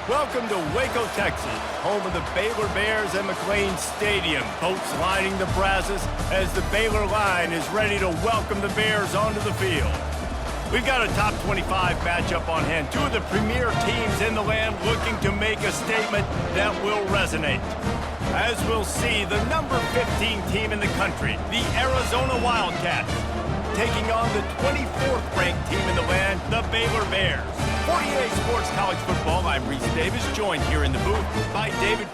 Welcome to Waco, Texas, home of the Baylor Bears at McLean Stadium. Boats lining the Brazos as the Baylor line is ready to welcome the Bears onto the field. We've got a top 25 matchup on hand. Two of the premier teams in the land looking to make a statement that will resonate. As we'll see, the number 15 team in the country, the Arizona Wildcats, taking on the 24th ranked team in the land, the Baylor Bears. 48 Sports College Football, I'm Reese Davis, joined here in the booth by David.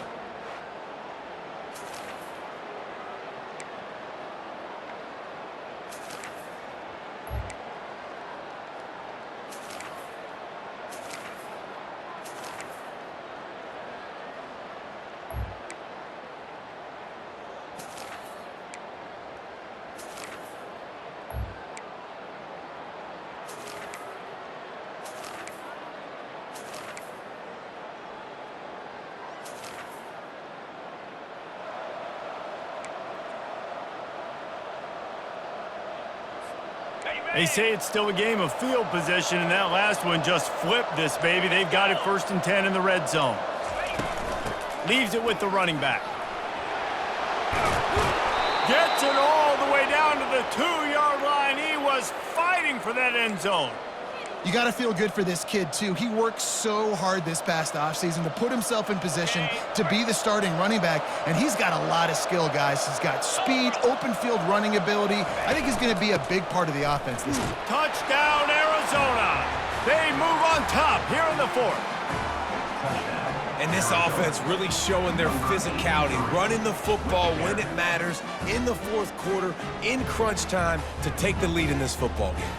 They say it's still a game of field position, and that last one just flipped this baby. They've got it 1st and 10 in the red zone. Leaves it with the running back. Gets it all the way down to the 2-yard line. He was fighting for that end zone. You got to feel good for this kid, too. He worked so hard this past offseason to put himself in position to be the starting running back, and he's got a lot of skill, guys. He's got speed, open field running ability. I think he's going to be a big part of the offense this week. Touchdown, Arizona. They move on top here in the 4th. And this offense really showing their physicality, running the football when it matters, in the 4th quarter, in crunch time, to take the lead in this football game.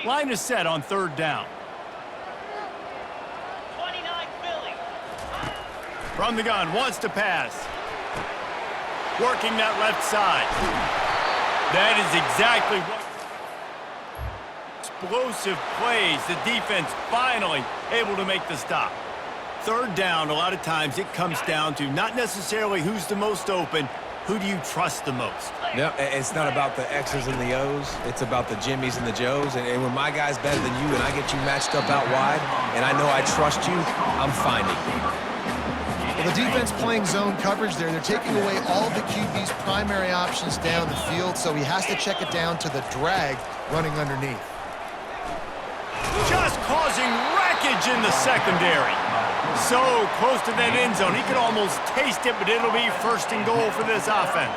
Line is set on 3rd down. 29 Philly. From the gun, wants to pass. Working that left side. That is exactly what... Explosive plays. The defense finally able to make the stop. 3rd down, a lot of times it comes down to not necessarily who's the most open, who do you trust the most? Yeah, it's not about the X's and the O's. It's about the Jimmys and the Joes. And when my guy's better than you and I get you matched up out wide, and I know I trust you, I'm finding you. Well, the defense playing zone coverage there. They're taking away all the QB's primary options down the field, so he has to check it down to the drag running underneath. Just causing wreckage in the secondary. So close to that end zone. He could almost taste it, but it'll be 1st and goal for this offense.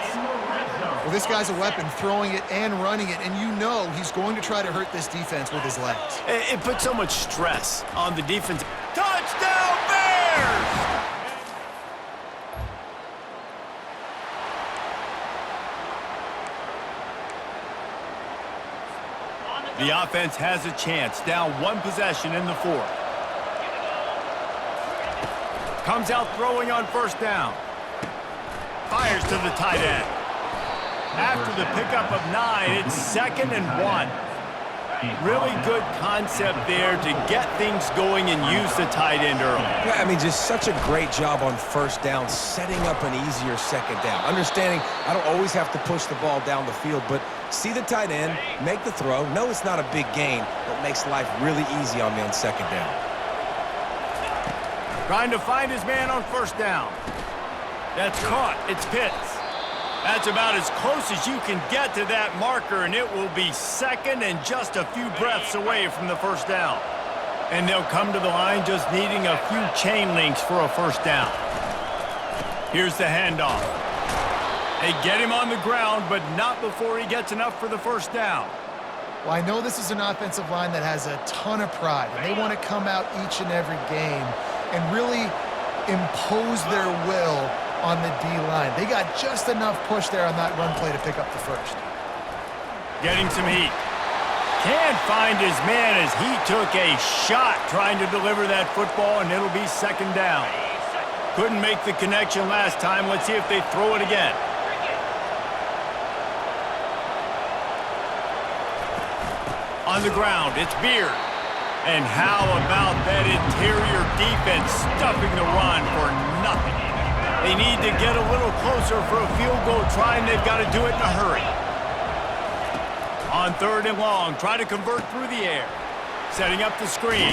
Well, this guy's a weapon, throwing it and running it, and you know he's going to try to hurt this defense with his legs. It puts so much stress on the defense. Touchdown, Bears! The offense has a chance, down 1 possession in the 4th. Comes out throwing on 1st down. Fires to the tight end. After the pickup of 9, it's 2nd and 1. Really good concept there to get things going and use the tight end early. Yeah, I mean, just such a great job on 1st down, setting up an easier 2nd down. Understanding I don't always have to push the ball down the field, but see the tight end, make the throw. No, it's not a big gain, but makes life really easy on me on 2nd down. Trying to find his man on 1st down. That's caught. It's Pitts. That's about as close as you can get to that marker, and it will be 2nd and just a few breaths away from the 1st down. And they'll come to the line just needing a few chain links for a 1st down. Here's the handoff. They get him on the ground, but not before he gets enough for the 1st down. Well, I know this is an offensive line that has a ton of pride, and they want to come out each and every game and really impose their will on the D-line. They got just enough push there on that run play to pick up the 1st. Getting some heat. Can't find his man as he took a shot trying to deliver that football, and it'll be 2nd down. Couldn't make the connection last time. Let's see if they throw it again. On the ground, it's Beard. And how about that interior defense stuffing the run for nothing? They need to get a little closer for a field goal try, and they've got to do it in a hurry. On 3rd and long, try to convert through the air. Setting up the screen.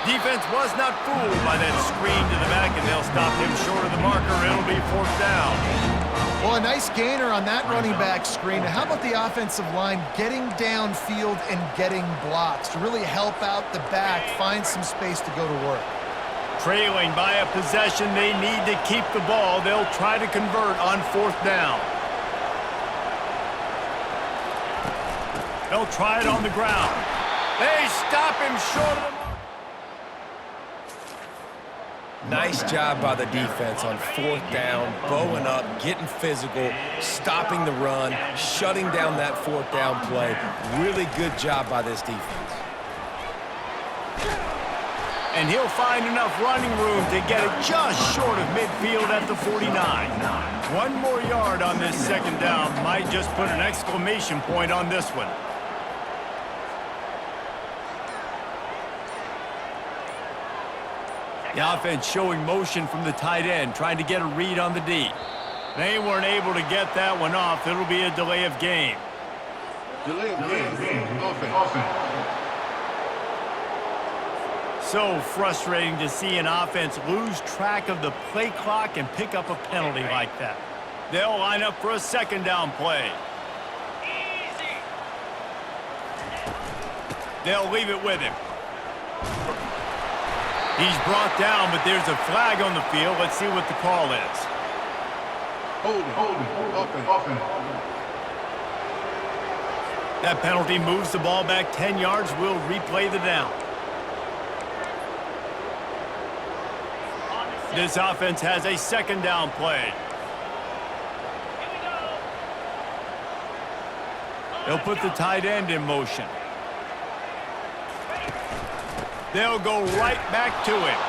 Defense was not fooled by that screen to the back, and they'll stop him short of the marker. It'll be 4th down. Well, a nice gainer on that running back screen. How about the offensive line getting downfield and getting blocks to really help out the back, find some space to go to work? Trailing by a possession, they need to keep the ball. They'll try to convert on 4th down. They'll try it on the ground. They stop him short of the mark. Nice job by the defense on 4th down, bowing up, getting physical, stopping the run, shutting down that 4th down play. Really good job by this defense. And he'll find enough running room to get it just short of midfield at the 49. 1 more yard on this 2nd down might just put an exclamation point on this one. The offense showing motion from the tight end, trying to get a read on the D. They weren't able to get that one off. It'll be a delay of game. Delay of game. Offense. So frustrating to see an offense lose track of the play clock and pick up a penalty like that. They'll line up for a 2nd down play. They'll leave it with him. He's brought down, but there's a flag on the field. Let's see what the call is. Holding. Offense. That penalty moves the ball back 10 yards. We'll replay the down. This offense has a 2nd down play. They'll put the tight end in motion. They'll go right back to it.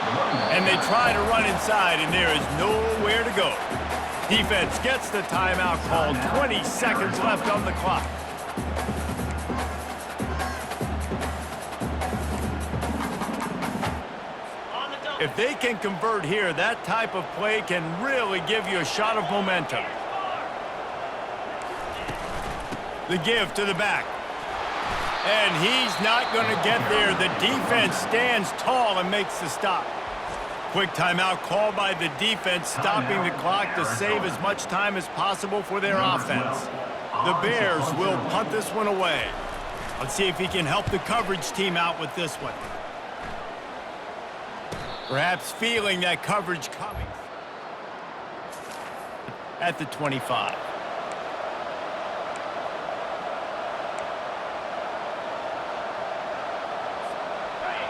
And they try to run inside, and there is nowhere to go. Defense gets the timeout called. 20 seconds left on the clock. If they can convert here, that type of play can really give you a shot of momentum. The give to the back. And he's not going to get there. The defense stands tall and makes the stop. Quick timeout called by the defense, stopping the clock to save as much time as possible for their offense. The Bears will punt this one away. Let's see if he can help the coverage team out with this one. Perhaps feeling that coverage coming at the 25.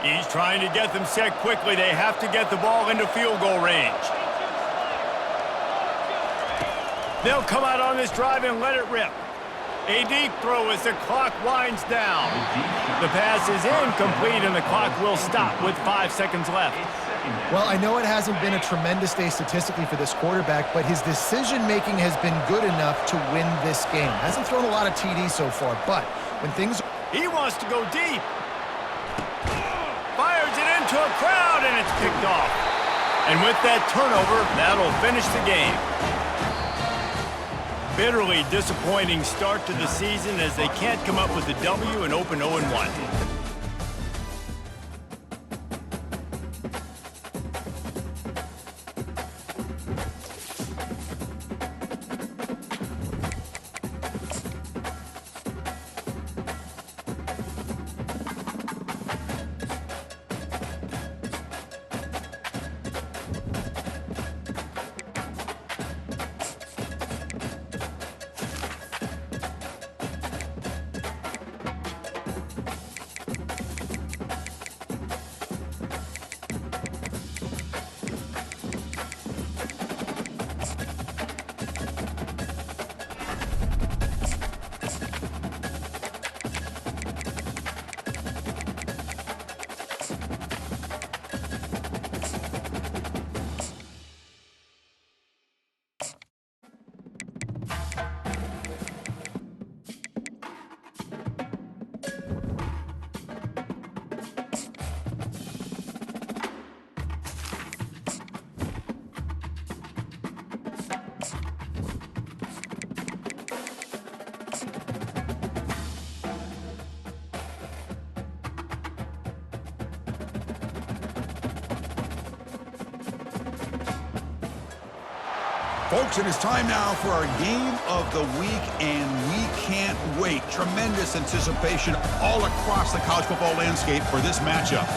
He's trying to get them set quickly. They have to get the ball into field goal range. They'll come out on this drive and let it rip. A deep throw as the clock winds down. The pass is incomplete and the clock will stop with 5 seconds left. Well, I know it hasn't been a tremendous day statistically for this quarterback, but his decision-making has been good enough to win this game. Hasn't thrown a lot of TDs so far, but when things... He wants to go deep. Fires it into a crowd, and it's picked off. And with that turnover, that'll finish the game. Bitterly disappointing start to the season as they can't come up with a W and open 0-1. Folks, it is time now for our game of the week, and we can't wait. Tremendous anticipation all across the college football landscape for this matchup.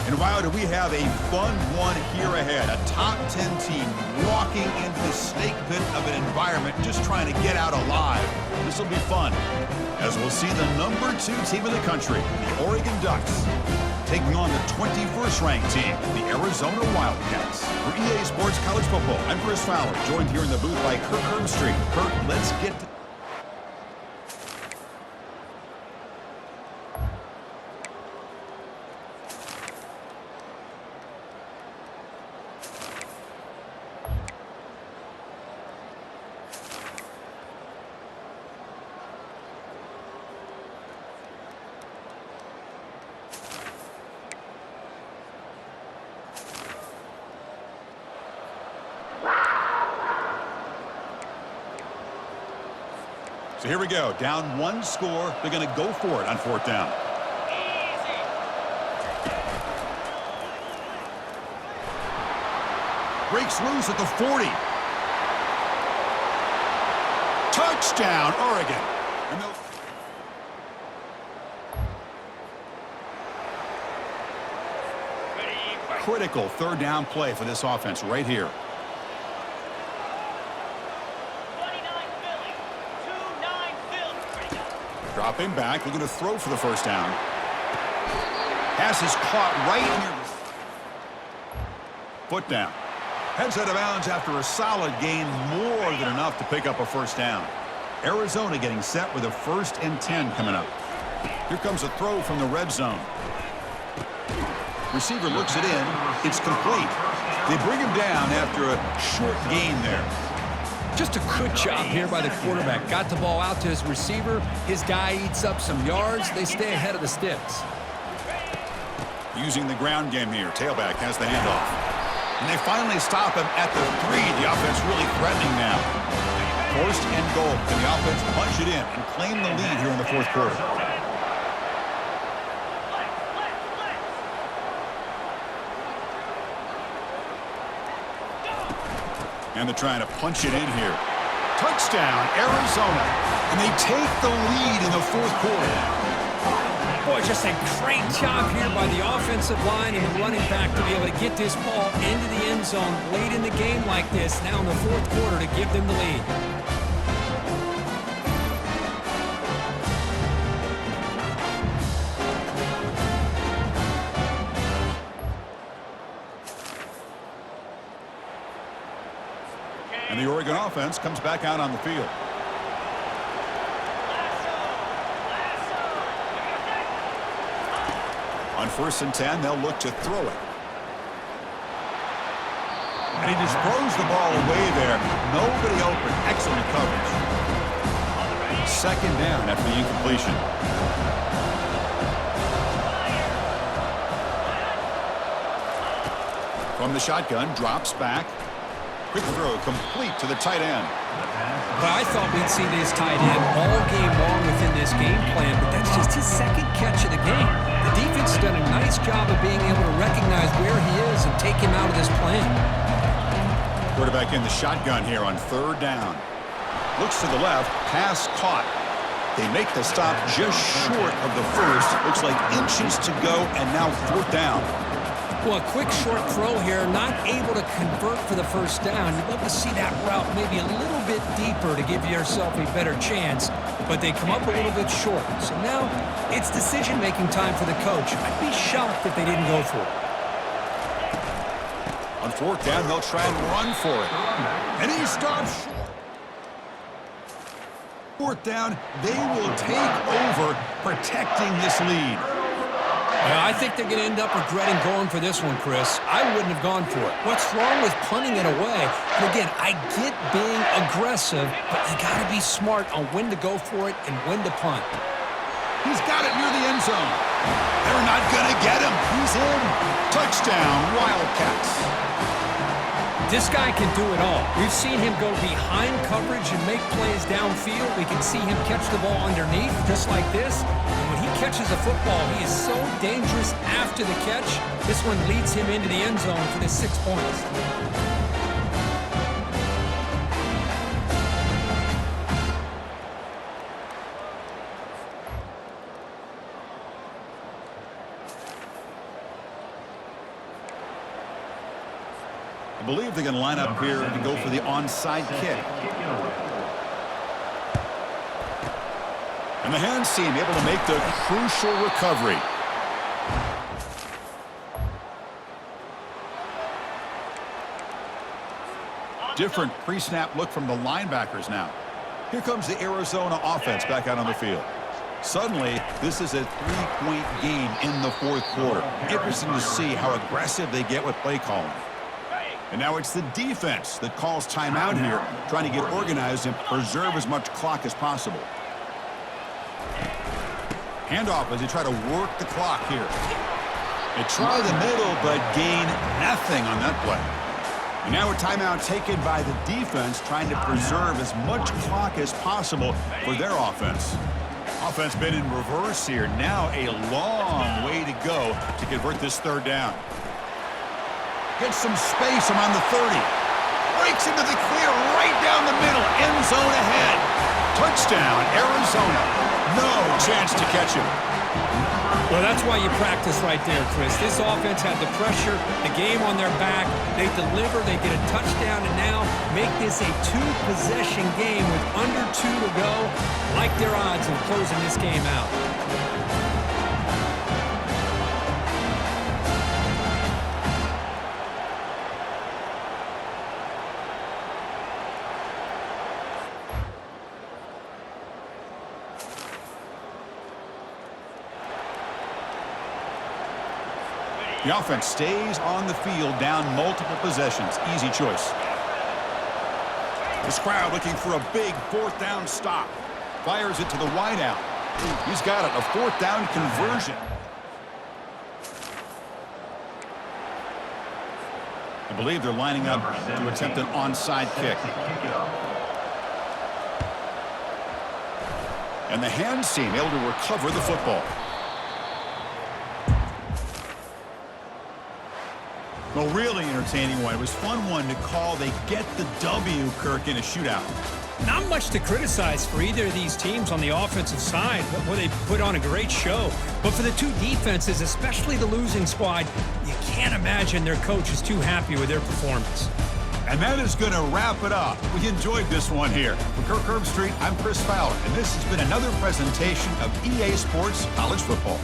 And wow, do we have a fun one here ahead. A top 10 team walking into the snake pit of an environment just trying to get out alive. This will be fun, as we'll see the number 2 team in the country, the Oregon Ducks, taking on the 21st ranked team, the Arizona Wildcats. For EA Sports College Football, I'm Chris Fowler, joined here in the booth by Kirk Herbstreit. Kirk, let's get to... So here we go, down 1 score. They're going to go for it on 4th down. Breaks loose at the 40. Touchdown, Oregon. Critical 3rd down play for this offense right here. Dropping back, looking to throw for the 1st down. Pass is caught right near the foot down. Heads out of bounds after a solid gain, more than enough to pick up a 1st down. Arizona getting set with a 1st and 10 coming up. Here comes a throw from the red zone. Receiver looks it in. It's complete. They bring him down after a short gain there. Just a good job here by the quarterback. Got the ball out to his receiver. His guy eats up some yards. They stay ahead of the sticks. Using the ground game here. Tailback has the handoff. And they finally stop him at the 3. The offense really threatening now. 1st and goal. Can the offense punch it in and claim the lead here in the 4th quarter? And they're trying to punch it in here. Touchdown, Arizona. And they take the lead in the 4th quarter. Boy, just a great job here by the offensive line and the running back to be able to get this ball into the end zone late in the game like this, now in the 4th quarter, to give them the lead. And the Oregon offense comes back out on the field. On 1st and 10, they'll look to throw it. And he just throws the ball away there. Nobody open. Excellent coverage. 2nd down after the incompletion. From the shotgun, drops back. Quick throw, complete to the tight end. But I thought we'd see this tight end all game long within this game plan, but that's just his 2nd catch of the game. The defense has done a nice job of being able to recognize where he is and take him out of this plan. Quarterback in the shotgun here on 3rd down. Looks to the left, pass caught. They make the stop just short of the 1st. Looks like inches to go, and now 4th down. Well, a quick short throw here, not able to convert for the 1st down. You'd love to see that route maybe a little bit deeper to give yourself a better chance, but they come up a little bit short. So now it's decision-making time for the coach. I'd be shocked if they didn't go for it. On 4th down, they'll try and run for it. And he stops short. 4th down, they will take over protecting this lead. Well, I think they're going to end up regretting going for this one, Chris. I wouldn't have gone for it. What's wrong with punting it away? And again, I get being aggressive, but you got to be smart on when to go for it and when to punt. He's got it near the end zone. They're not going to get him. He's in. Touchdown, Wildcats. This guy can do it all. We've seen him go behind coverage and make plays downfield. We can see him catch the ball underneath, just like this. And when he catches a football, he is so dangerous after the catch. This one leads him into the end zone for the 6 points. I believe they're going to line up here to go for the onside kick. And the hands team able to make the crucial recovery. Different pre-snap look from the linebackers now. Here comes the Arizona offense back out on the field. Suddenly, this is a 3-point game in the fourth quarter. Interesting to see how aggressive they get with play calling. And now it's the defense that calls timeout here, trying to get organized and preserve as much clock as possible. Handoff as they try to work the clock here. They try the middle, but gain nothing on that play. And now a timeout taken by the defense, trying to preserve as much clock as possible for their offense. Offense been in reverse here. Now a long way to go to convert this third down. Gets some space around the 30. Breaks into the clear right down the middle. End zone ahead. Touchdown, Arizona. No chance to catch him. Well, that's why you practice right there, Chris. This offense had the pressure, the game on their back. They deliver, they get a touchdown, and now make this a two-possession game with under 2 to go. Like their odds of closing this game out. The offense stays on the field down multiple possessions. Easy choice. This crowd looking for a big fourth down stop. Fires it to the wideout. He's got it, a fourth down conversion. I believe they're lining up to attempt an onside kick. And the hands team able to recover the football. Well, really entertaining one. It was fun one to call. They get the W, Kirk, in a shootout. Not much to criticize for either of these teams on the offensive side. Well, they put on a great show. But for the two defenses, especially the losing squad, you can't imagine their coach is too happy with their performance. And that is going to wrap it up. We enjoyed this one here. For Kirk Herbstreit, I'm Chris Fowler, and this has been another presentation of EA Sports College Football.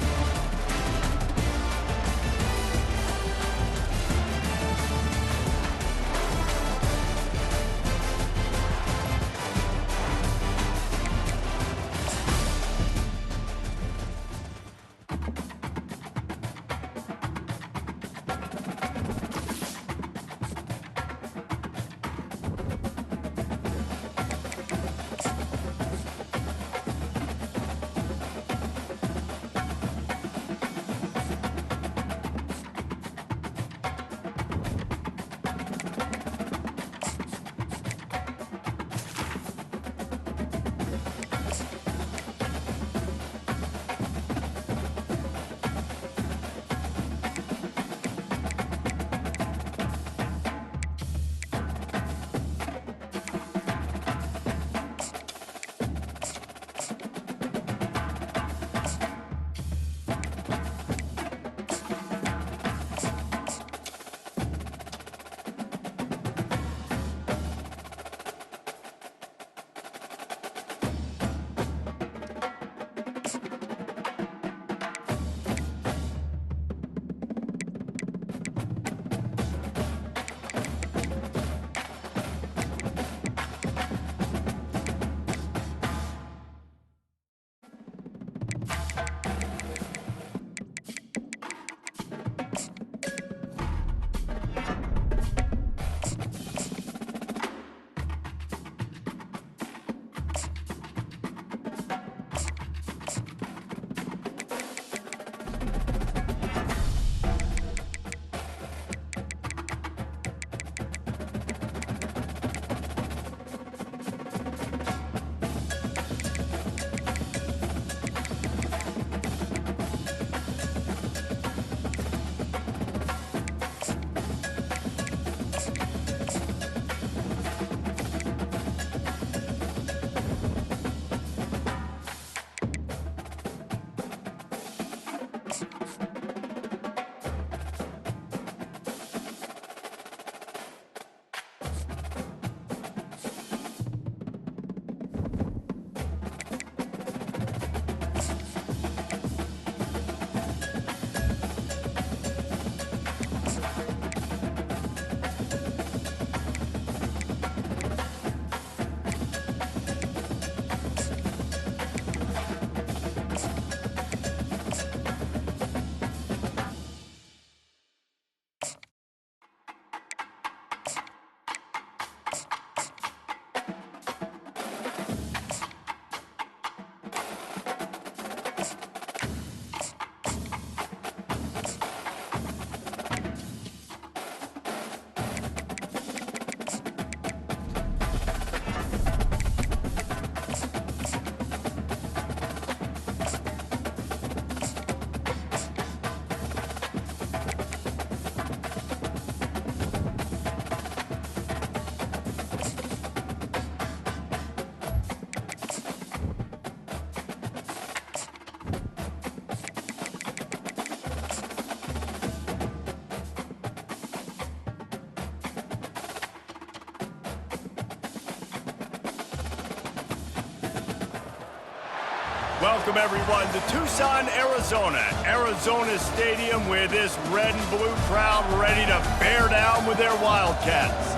Welcome, everyone, to Tucson, Arizona. Arizona Stadium with this red and blue crowd ready to bear down with their Wildcats.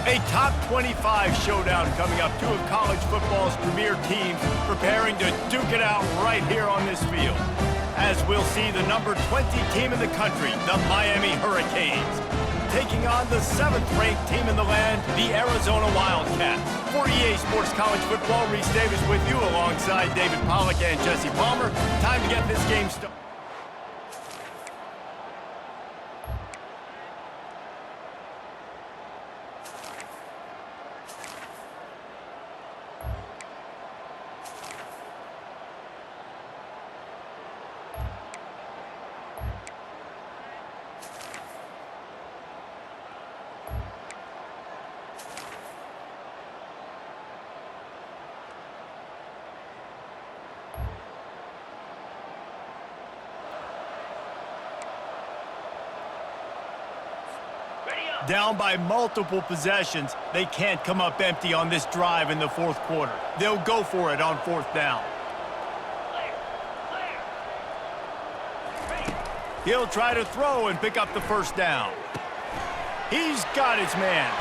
A top 25 showdown coming up. Two of college football's premier teams preparing to duke it out right here on this field. As we'll see the number 20 team in the country, the Miami Hurricanes, taking on the 7th-ranked team in the land, the Arizona Wildcats. For EA Sports College Football, Reese Davis with you alongside David Pollack and Jesse Palmer. Time to get this game started. Down by multiple possessions, they can't come up empty on this drive in the fourth quarter. They'll go for it on 4th down. He'll try to throw and pick up the 1st down. He's got his man.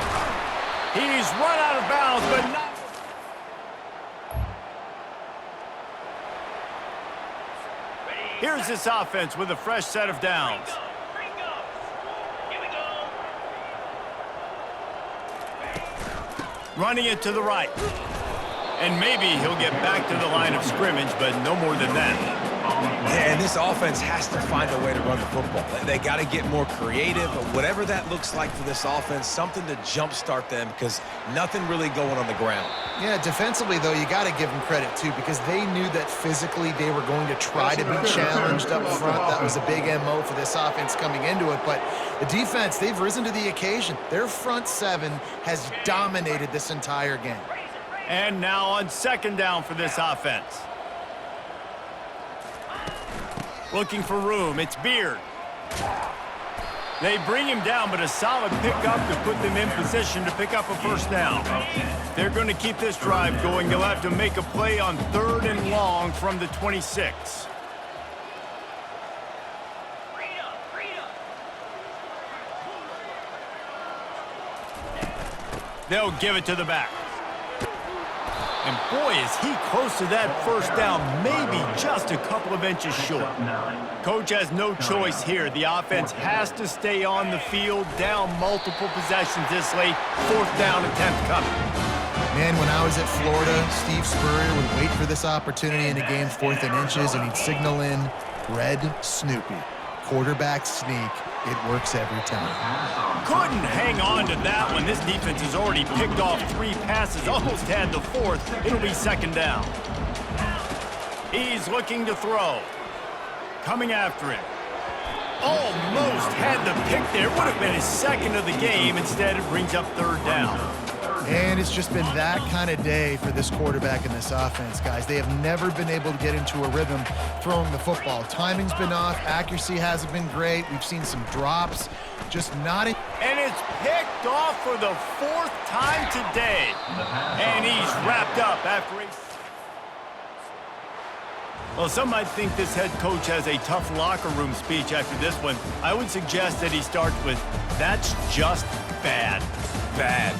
He's run out of bounds, but not... Here's this offense with a fresh set of downs. Running it to the right. And maybe he'll get back to the line of scrimmage, but no more than that. Yeah, and this offense has to find a way to run the football. They got to get more creative, whatever that looks like for this offense, something to jumpstart them because nothing really going on the ground. Yeah, defensively, though, you got to give them credit, too, because they knew that physically they were going to try to be challenged up front. That was a big MO for this offense coming into it. But the defense, they've risen to the occasion. Their front 7 has dominated this entire game. And now on 2nd down for this offense. Looking for room, it's Beard. They bring him down, but a solid pickup to put them in position to pick up a 1st down. They're going to keep this drive going. They'll have to make a play on 3rd and long from the 26. They'll give it to the back. And boy, is he close to that 1st down, maybe just a couple of inches short. Coach has no choice here. The offense has to stay on the field, down multiple possessions this late. 4th down attempt coming. Man, when I was at Florida, Steve Spurrier would wait for this opportunity in a game 4th and inches, and he'd signal in Red Snoopy. Quarterback sneak. It works every time. Couldn't hang on to that one. This defense has already picked off 3 passes, almost had the 4th. It'll be 2nd down. He's looking to throw. Coming after him. Almost had the pick there. Would have been his 2nd of the game. Instead, it brings up 3rd down. And it's just been that kind of day for this quarterback in this offense, guys. They have never been able to get into a rhythm throwing the football. Timing's been off. Accuracy hasn't been great. We've seen some drops. Just not... And it's picked off for the 4th time today. And he's wrapped up after a... Well, some might think this head coach has a tough locker room speech after this one. I would suggest that he starts with, "That's just bad." Bad.